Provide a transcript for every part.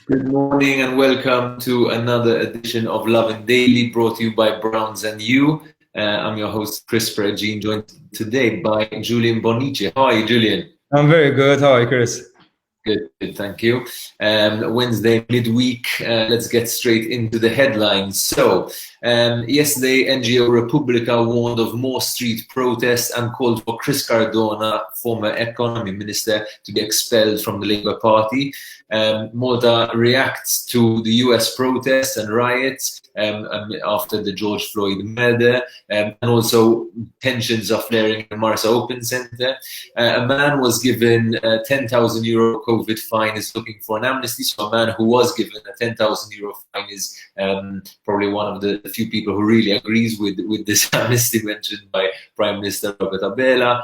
Good morning and welcome to another edition of Lovin Daily, brought to you by Browns and You. I'm your host, Chris Cardona, joined today by Julian Bonici. How are you, Julian? I'm very good. How are you, Chris? Good, thank you. Wednesday midweek, let's get straight into the headlines. So, yesterday, NGO Repubblica warned of more street protests and called for Chris Cardona, former economy minister, to be expelled from the Labour Party. Malta reacts to the US protests and riots after the George Floyd murder, and also tensions are flaring in the Marsa Open Centre. A man was given a €10,000 COVID fine, is looking for an amnesty. So a man who was given a €10,000 fine is probably one of the few people who really agrees with this amnesty mentioned by Prime Minister Robert Abela.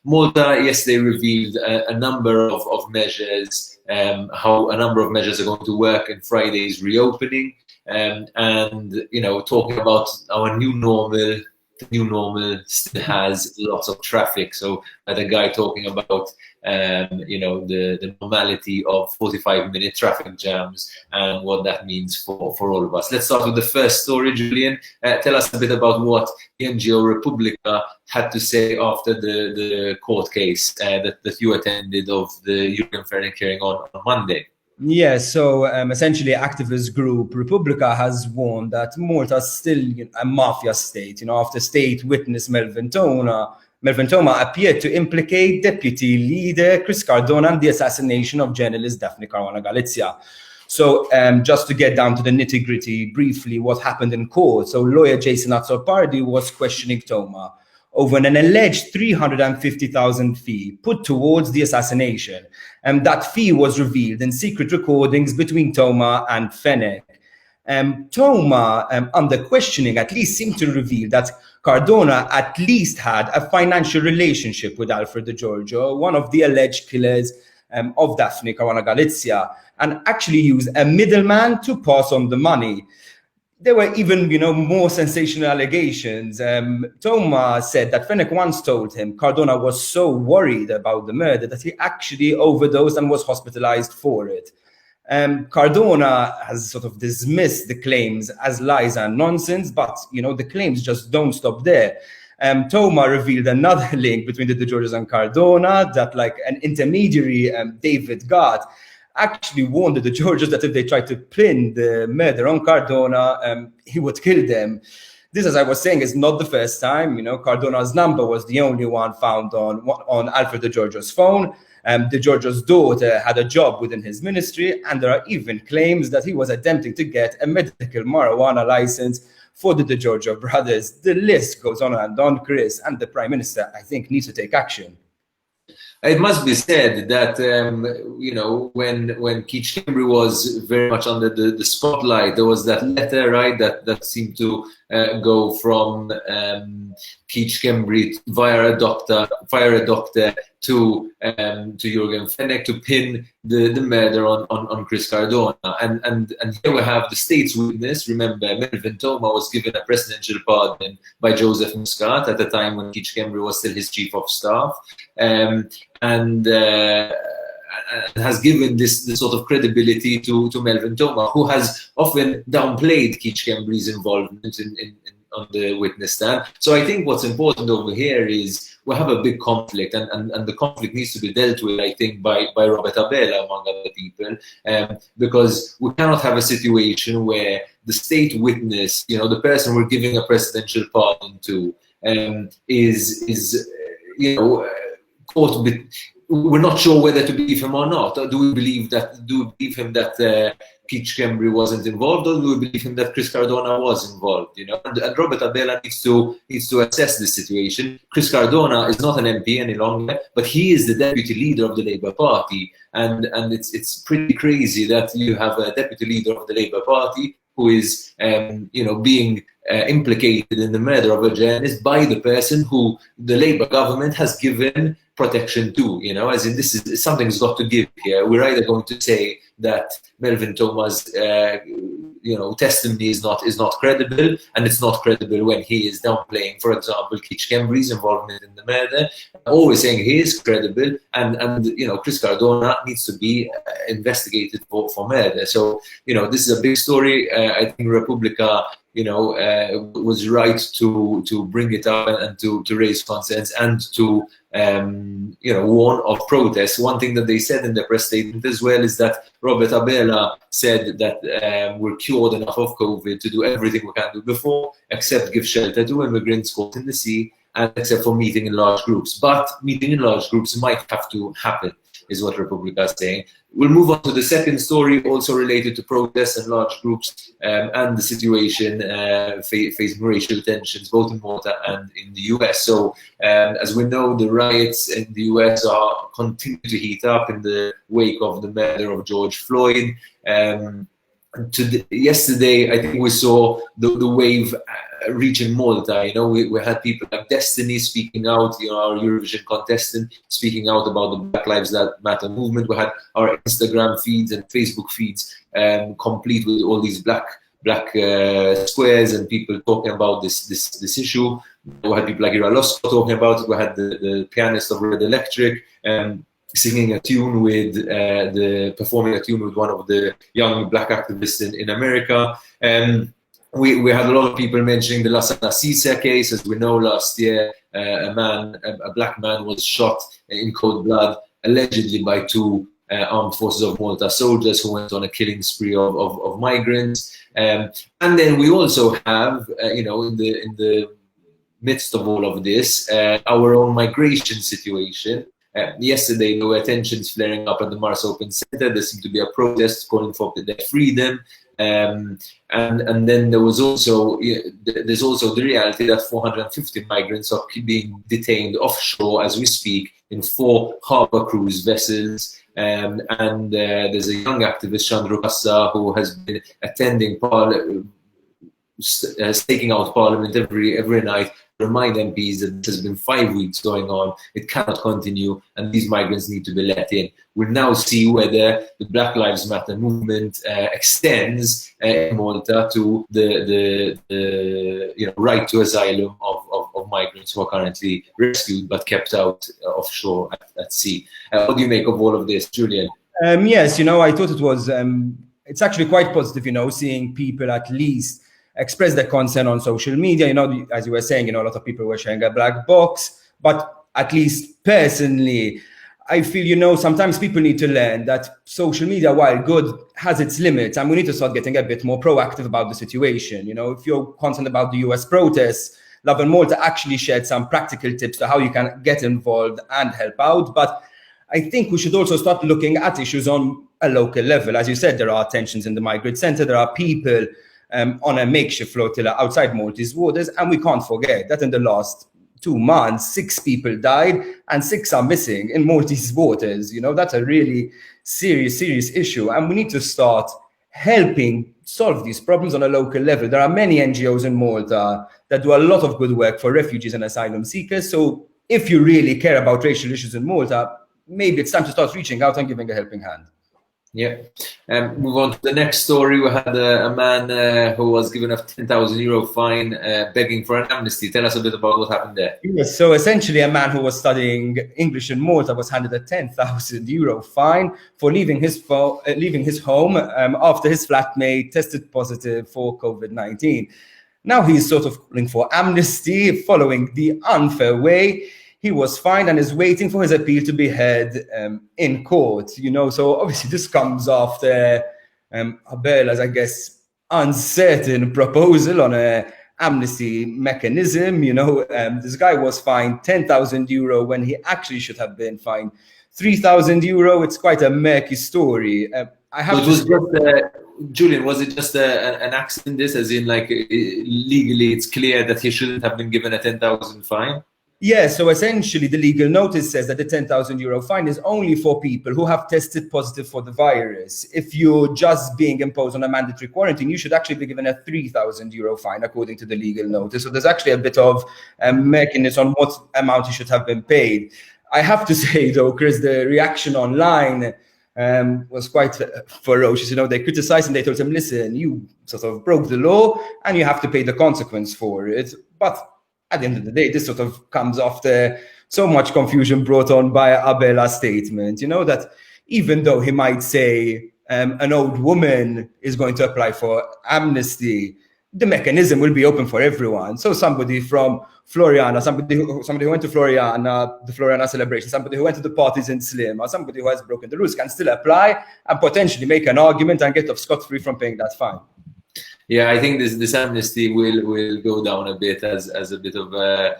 Malta yesterday revealed a number of measures, how a number of measures are going to work in Friday's reopening. And talking about our new normal. The new normal still has lots of traffic. So the guy talking about the normality of 45-minute traffic jams and what that means for all of us. Let's start with the first story, Julian. Tell us a bit about what the NGO Repubblica had to say after the court case that you attended of the Jürgen Fenech hearing on Monday. Yeah, so essentially activist group Repubblica has warned that Malta is still a mafia state. After state witness Melvin Toma appeared to implicate deputy leader Chris Cardona in the assassination of journalist Daphne Caruana Galizia. So just to get down to the nitty-gritty briefly, what happened in court. So lawyer Jason Azzopardi was questioning Toma over an alleged 350,000 fee put towards the assassination. And that fee was revealed in secret recordings between Toma and Fenech. Toma, under questioning, at least seemed to reveal that Cardona at least had a financial relationship with Alfred De Giorgio, one of the alleged killers of Daphne Caruana Galizia, and actually used a middleman to pass on the money. There were even, more sensational allegations. Toma said that Fenech once told him Cardona was so worried about the murder that he actually overdosed and was hospitalized for it. Cardona has sort of dismissed the claims as lies and nonsense, but, the claims just don't stop there. Toma revealed another link between the De Giorgios and Cardona, that like an intermediary, David Gott, actually warned the De Giorgios that if they tried to pin the murder on Cardona, he would kill them. This, as I was saying, is not the first time. Cardona's number was the only one found on Alfred De Giorgio's phone. De Giorgio's daughter had a job within his ministry, and there are even claims that he was attempting to get a medical marijuana license for the De Giorgio brothers. The list goes on and on, Chris, and the Prime Minister, I think, needs to take action. It must be said that, when Keith Schembri was very much under the spotlight, there was that letter, right, that seemed to go from Keith Schembri via a doctor to Jürgen Fenech to pin the murder on Chris Cardona. And here we have the state's witness. Remember, Melvin Toma was given a presidential pardon by Joseph Muscat at the time when Keith Schembri was still his chief of staff. And has given this sort of credibility to Melvin Toma, who has often downplayed Keith Schembri's involvement on the witness stand. So I think what's important over here is we have a big conflict, and the conflict needs to be dealt with, I think, by Robert Abela, among other people, because we cannot have a situation where the state witness, the person we're giving a presidential pardon to, is caught with. We're not sure whether to believe him or not. Do we believe him that Keith Schembri wasn't involved, or do we believe him that Chris Cardona was involved? And Robert Abela needs to assess this situation. Chris Cardona is not an MP any longer, but he is the deputy leader of the Labour Party, and it's pretty crazy that you have a deputy leader of the Labour Party who is being implicated in the murder of a journalist by the person who the Labour government has given protection too, as in this is something's got to give here. We're either going to say that Melvin Thomas testimony is not credible, and it's not credible when he is downplaying, for example, Keith Kembry's involvement in the murder, always saying he is credible, and Chris Cardona needs to be investigated for murder. So this is a big story. I think Republica was right to bring it up and to raise concerns and to warn of protests. One thing that they said in the press statement as well is that Robert Abela said that we're cured enough of COVID to do everything we can do before, except give shelter to immigrants caught in the sea, and except for meeting in large groups. But meeting in large groups might have to happen, is what Republica is saying. We'll move on to the second story, also related to protests and large groups and the situation facing racial tensions, both in Malta and in the US. So, as we know, the riots in the US continue to heat up in the wake of the murder of George Floyd. Yesterday, I think we saw the wave reaching Malta. We had people like Destiny speaking out, our Eurovision contestant speaking out about the Black Lives Matter movement. We had our Instagram feeds and Facebook feeds complete with all these black squares and people talking about this issue. We had people like Ira Losco talking about it. We had the pianist of Red Electric singing a tune performing a tune with one of the young black activists in America. We had a lot of people mentioning the Lasana Sisa case. As we know, last year, a black man was shot in cold blood, allegedly by two armed forces of Malta soldiers who went on a killing spree of migrants. And then we also have, in the midst of all of this, our own migration situation. Yesterday, there were tensions flaring up at the Mars Open Center. There seemed to be a protest calling for their freedom. And then there's also the reality that 450 migrants are being detained offshore as we speak in 4 harbour cruise vessels. And there's a young activist, Chandru Kassa, who has been attending staking out Parliament every night, remind MPs that this has been 5 weeks going on. It cannot continue, and these migrants need to be let in. We'll now see whether the Black Lives Matter movement extends in Malta to the right to asylum of migrants who are currently rescued but kept out offshore at sea. What do you make of all of this, Julian? Yes, I thought it was. It's actually quite positive, seeing people at least express their concern on social media. As you were saying, a lot of people were sharing a black box, but at least personally, I feel, sometimes people need to learn that social media, while good, has its limits, and we need to start getting a bit more proactive about the situation. If you're concerned about the US protests, Lovin Malta actually shared some practical tips to how you can get involved and help out. But I think we should also start looking at issues on a local level. As you said, there are tensions in the migrant center. There are people on a makeshift flotilla outside Maltese waters. And we can't forget that in the last 2 months, 6 people died and 6 are missing in Maltese waters. That's a really serious issue. And we need to start helping solve these problems on a local level. There are many NGOs in Malta that do a lot of good work for refugees and asylum seekers. So if you really care about racial issues in Malta, maybe it's time to start reaching out and giving a helping hand. Yeah. Move on to the next story. We had a man who was given a €10,000 fine begging for an amnesty. Tell us a bit about what happened there. Yes, so essentially a man who was studying English in Malta was handed a €10,000 fine for leaving his home after his flatmate tested positive for COVID-19. Now he's sort of calling for amnesty following the unfair way he was fined and is waiting for his appeal to be heard in court. So obviously this comes after Abela's, I guess, uncertain proposal on a amnesty mechanism. This guy was fined €10,000 when he actually should have been fined €3,000. It's quite a murky story. Julian, was it just an accident? This, as in, legally, it's clear that he shouldn't have been given a 10,000 fine. Yeah, so essentially the legal notice says that the €10,000 fine is only for people who have tested positive for the virus. If you're just being imposed on a mandatory quarantine, you should actually be given a €3,000 fine according to the legal notice. So there's actually a bit of murkiness on what amount you should have been paid. I have to say, though, Chris, the reaction online was quite ferocious. They criticized him. They told him, listen, you sort of broke the law and you have to pay the consequence for it. But at the end of the day, this sort of comes after so much confusion brought on by Abella's statement, that even though he might say an old woman is going to apply for amnesty, the mechanism will be open for everyone. So somebody from Floriana, somebody who went to Floriana, the Floriana celebration, somebody who went to the parties in Slim, or somebody who has broken the rules can still apply and potentially make an argument and get off scot-free from paying that fine. Yeah, I think this amnesty will go down a bit as a bit of a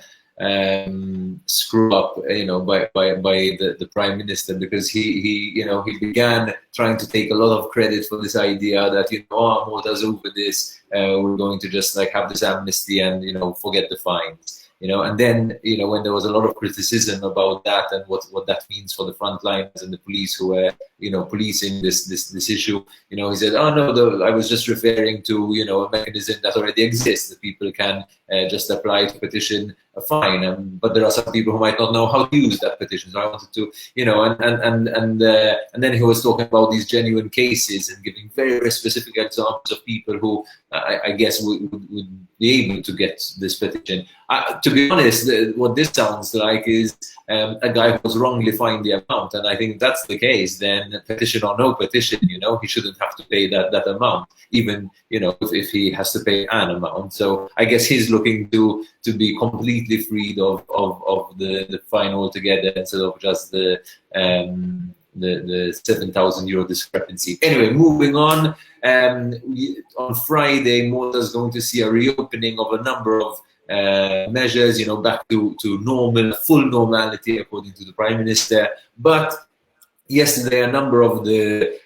screw up, by the Prime Minister, because he began trying to take a lot of credit for this idea that Malta's over this, we're going to just have this amnesty and forget the fines. And then, when there was a lot of criticism about that and what that means for the frontliners and the police who were, policing this issue, he said, oh no, I was just referring to, a mechanism that already exists, that people can just apply to petition a fine. But there are some people who might not know how to use that petition. So I wanted to, and then he was talking about these genuine cases and giving very, very specific examples of people who I guess would be able to get this petition. To be honest, what this sounds like is a guy who was wrongly fined the amount, and I think if that's the case, then petition or no petition, he shouldn't have to pay that amount, even if he has to pay an amount. So I guess he's looking to be completely freed of the fine altogether instead of just the 7,000 euro discrepancy. Anyway, moving on. On Friday, Malta is going to see a reopening of a number of measures, back to normal, full normality, according to the Prime Minister. But yesterday, a number of the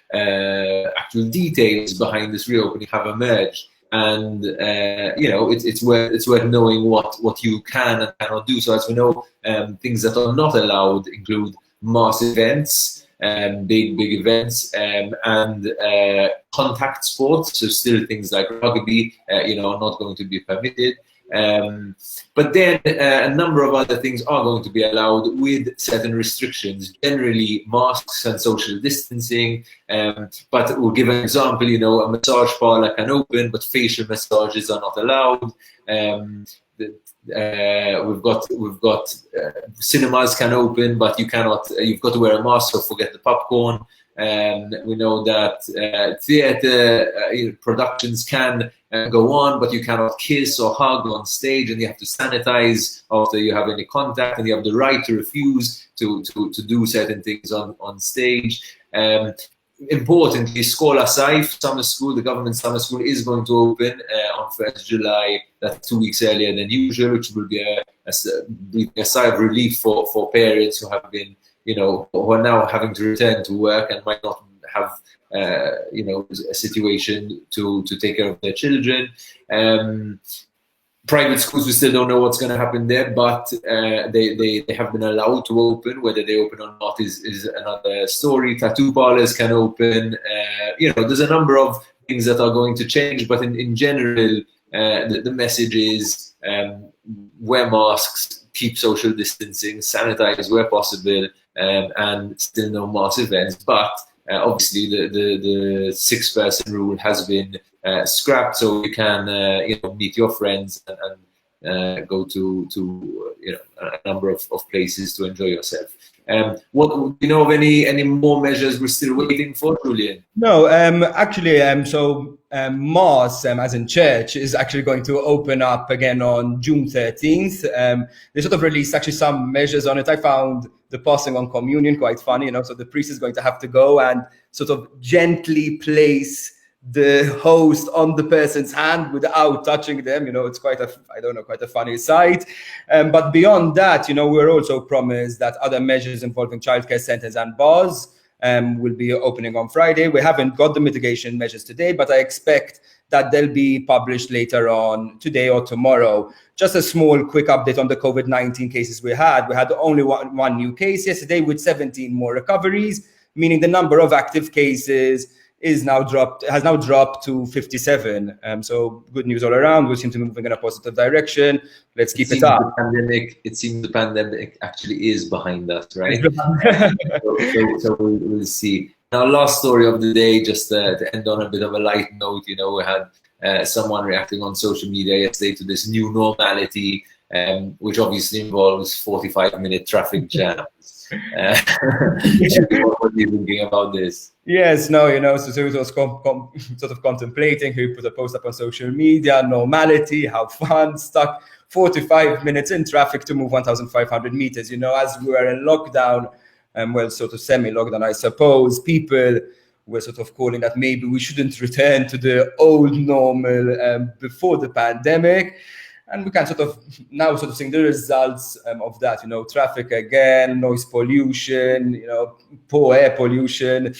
actual details behind this reopening have emerged. And it's worth knowing what you can and cannot do. So as we know, things that are not allowed include mass events, big events, and contact sports. So still things like rugby, are not going to be permitted. But then a number of other things are going to be allowed with certain restrictions, generally masks and social distancing. But we'll give an example, a massage parlor can open, but facial massages are not allowed. We've got cinemas can open, but you've got to wear a mask, so forget the popcorn. We know that theatre productions can go on, but you cannot kiss or hug on stage, and you have to sanitize after you have any contact, and you have the right to refuse to do certain things on stage. Importantly, Scola Saif summer school, the government summer school, is going to open on 1st July. That's 2 weeks earlier than usual, which will be a sigh of relief for parents who have been, who are now having to return to work and might not have, a situation to take care of their children. Private schools, we still don't know what's going to happen there, but they have been allowed to open. Whether they open or not is another story. Tattoo parlors can open. There's a number of things that are going to change, but in general, the message is wear masks, keep social distancing, sanitize where possible, and still no mass events. But obviously, the 6-person rule has been scrapped, so you can meet your friends and go to a number of places to enjoy yourself. What do you know of any more measures we're still waiting for, Julian? No, actually, Mass, as in church, is actually going to open up again on June 13th. They sort of released actually some measures on it. I found the passing on communion quite funny, so the priest is going to have to go and sort of gently place the host on the person's hand without touching them. It's quite a funny sight. But beyond that, we're also promised that other measures involving childcare centers and bars will be opening on Friday. We haven't got the mitigation measures today, but I expect that they'll be published later on today or tomorrow. Just a small quick update on the COVID-19 cases we had. We had only one new case yesterday with 17 more recoveries, meaning the number of active cases has now dropped to 57. So good news all around. We seem to be moving in a positive direction. Let's keep it up. It seems the pandemic actually is behind us, right? So we'll see. Now, last story of the day, just to end on a bit of a light note, we had someone reacting on social media yesterday to this new normality, which obviously involves 45-minute traffic jams. What are you thinking about this? Yes, no, so it was sort of contemplating who put a post up on social media, normality, how fun, stuck 45 minutes in traffic to move 1,500 meters. As we were in lockdown, well, sort of semi-lockdown, I suppose, people were sort of calling that maybe we shouldn't return to the old normal before the pandemic. And we can sort of now seeing the results of that, traffic again, noise pollution, poor air pollution,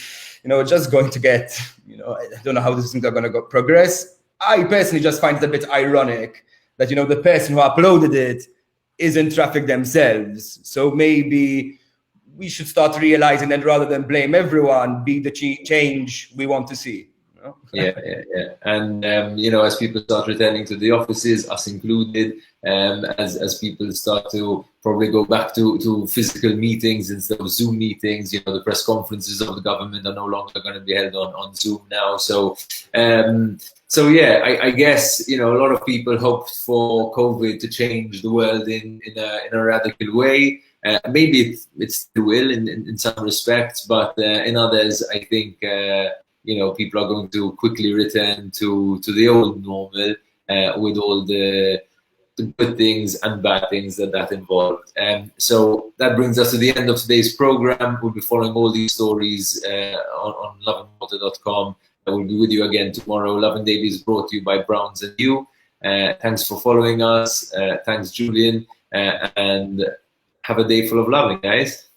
just going to get, I don't know how these things are going to progress. I personally just find it a bit ironic that, the person who uploaded it is in traffic themselves. So maybe we should start realizing that rather than blame everyone, be the change we want to see. Yeah. And as people start returning to the offices, us included, as people start to probably go back to physical meetings instead of Zoom meetings, the press conferences of the government are no longer going to be held on Zoom now. So I guess a lot of people hoped for COVID to change the world in a radical way. Maybe it still will in some respects, but in others, I think people are going to quickly return to the old normal with all the good things and bad things that involved. So that brings us to the end of today's program. We'll be following all these stories on lovinmalta.com. We'll be with you again tomorrow. Lovin Daily is brought to you by Browns and You. Thanks for following us. Thanks, Julian. And have a day full of loving, guys.